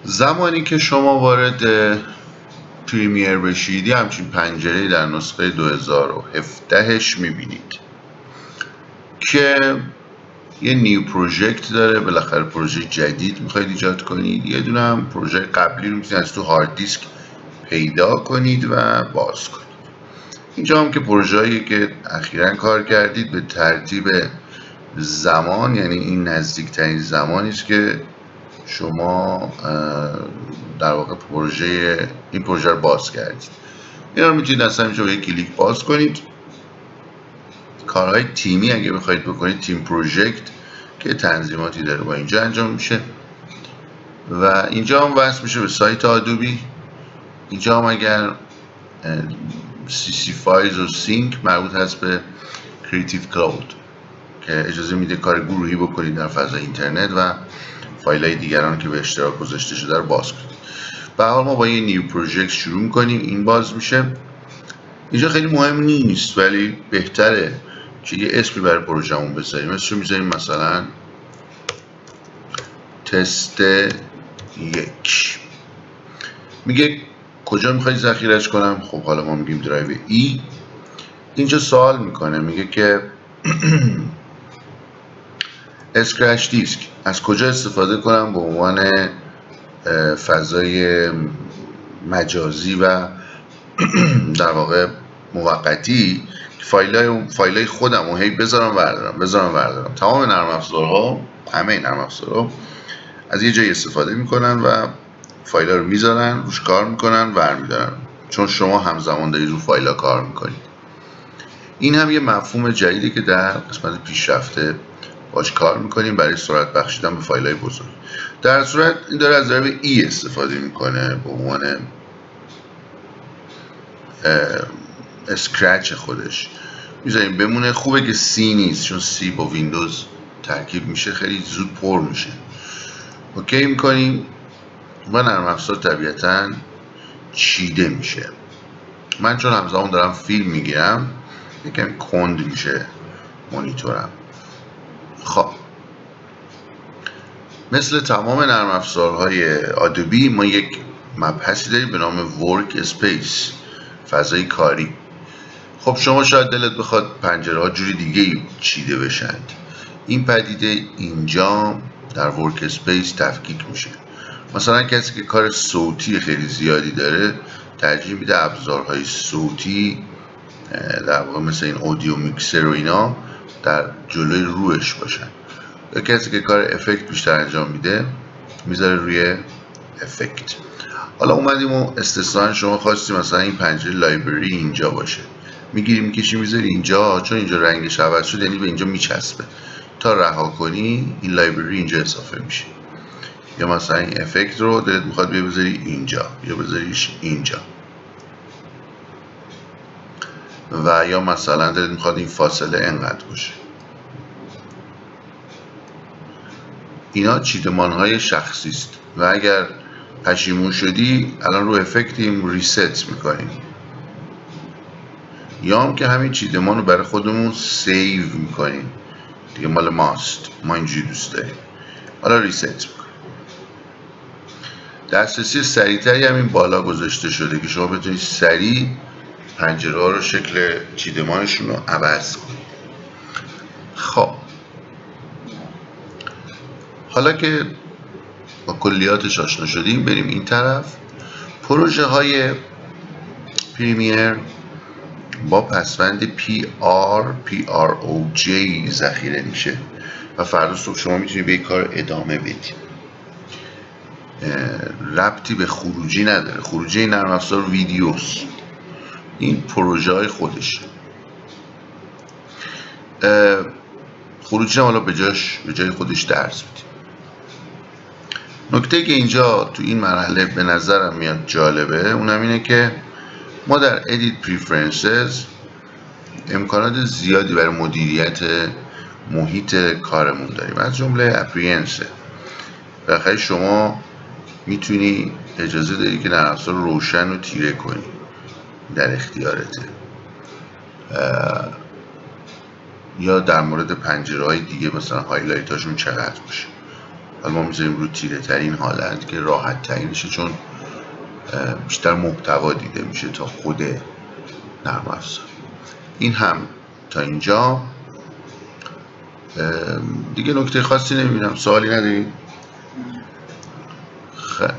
زمانی که شما وارد پریمیر بشید یه همچین پنجره‌ای در نسخه 2017ش میبینید که یه نیو پروژکت داره. بالاخره پروژه جدید میخواید ایجاد کنید. یه دونه هم پروژه قبلی رو میتونید از تو هارد دیسک پیدا کنید و باز کنید. اینجا هم که پروژه‌ای که اخیراً کار کردید به ترتیب زمان، یعنی این نزدیکترین زمانی است که شما در واقع این پروژه رو باز کردید. اینا رو میتونید اصلا اینجا با یک کلیک باز کنید. کارهای تیمی اگه بخواید بکنید، تیم پروژکت که تنظیماتی داره با اینجا انجام میشه و اینجا هم وصل میشه به سایت آدوبی. اینجا هم اگر CC فایلز و سینک مربوط هست به کریتیو کلاود که اجازه میده کار گروهی بکنید در فضای اینترنت و فایل‌های دیگران که به اشتراک گذاشته شده رو باز کنید. به هر حال ما با یه نیو پروژکت شروع می‌کنیم. این باز میشه. اینجا خیلی مهم نیست ولی بهتره که یه اسمی برای پروژه‌مون بذاریم. اسمش رو می‌ذاریم مثلا تست 1. میگه کجا می‌خوای ذخیره‌اش کنم؟ خب حالا ما میگیم درایو ای. اینجا سوال میکنه، میگه که اسکرچ دیسک از کجا استفاده کنم به عنوان فضای مجازی و در واقع موقتی فایلای خودم رو هی بذارم بردارم. تمام نرم افزارها، همه نرم افزارها از یه جایی استفاده میکنن و فایل‌ها رو میذارن روش کار میکنن برمیدارن، چون شما همزمان دارید رو فایل‌ها کار میکنید. این هم یه مفهوم جدیدی که در قسمت پیشرفته باش کار میکنیم برای سرعت بخشیدن به فایل‌های بزرگ. در صورت این داره از ضرب ای استفاده میکنه به عنوان اسکرچ خودش. میذاریم بمونه. خوبه که سی نیست، چون سی با ویندوز ترکیب میشه خیلی زود پر میشه. اوکی میکنیم و نرم افزار طبیعتاً چیده میشه. من چون همزمان دارم فیلم میگیرم یکم کند میشه مانیتورم. خب مثل تمام نرم افزارهای آدوبی ما یک مبحثی داریم به نام ورک اسپیس، فضای کاری. خب شما شاید دلت بخواد پنجره ها جوری دیگه چیده بشند. این پدیده اینجا در ورک اسپیس تفکیک میشه. مثلا کسی که کار صوتی خیلی زیادی داره ترجیح میده ابزارهای صوتی در واقع مثل این اودیو میکسر و اینا در جلوی روش باشن. یا کسی که کار افکت بیشتر انجام میده میذاره روی افکت. حالا اومدیم و استثنا شما خواستیم مثلا این پنجره لایبرری اینجا باشه، میگیری میکشی میذاری اینجا، چون اینجا رنگش عوض شد یعنی به اینجا میچسبه. تا رها کنی این لایبرری اینجا اضافه میشه. یا مثلا این افکت رو دلت میخواد بذاری اینجا یا بذاریش اینجا، و یا مثلا دلت میخواد این فاصله انقدر باشه. اینا چیدمان های شخصی است و اگر پشیمون شدی الان رو افکتیم ریست میکنیم، یا هم که همین چیدمان رو برای خودمون سیو میکنیم دیگه، مال ماست، ما اینجوری دوست داریم، حالا ریست میکنیم. دسترسی سریعتری همین بالا گذاشته شده که شما بتونید سریع پنجره ها رو شکل چیدمانشون رو عوض کنید. خب حالا که با کلیاتش آشنا شدیم بریم این طرف. پروژه های پریمیر با پسوند PROJ ذخیره میشه و فردا صبح شما میتونید به این کار ادامه بدید. ربطی به خروجی نداره. خروجی نرم افزار ویدیوست، این پروژه های خودشه. خروجی هم حالا به جای خودش درس بدیم. نکته که اینجا تو این مرحله به نظرم میاد جالبه اونم اینه که ما در Edit Preferences امکانات زیادی برای مدیریت محیط کارمون داریم، از جمله اپریانس. بالاخره شما میتونی اجازه داری که نرم افزار روشن و تیره کنی، در اختیارته. یا در مورد پنجره های دیگه مثلا هایلایت هاشون چقدر باشه. حالا ما میذاریم رو تیره ترین حالت که راحت ترینشه، چون بیشتر محتوا دیده میشه تا خود نرم افزار. این هم تا اینجا دیگه نکته خاصی نمیبینم. سوالی ندارید؟ خیلی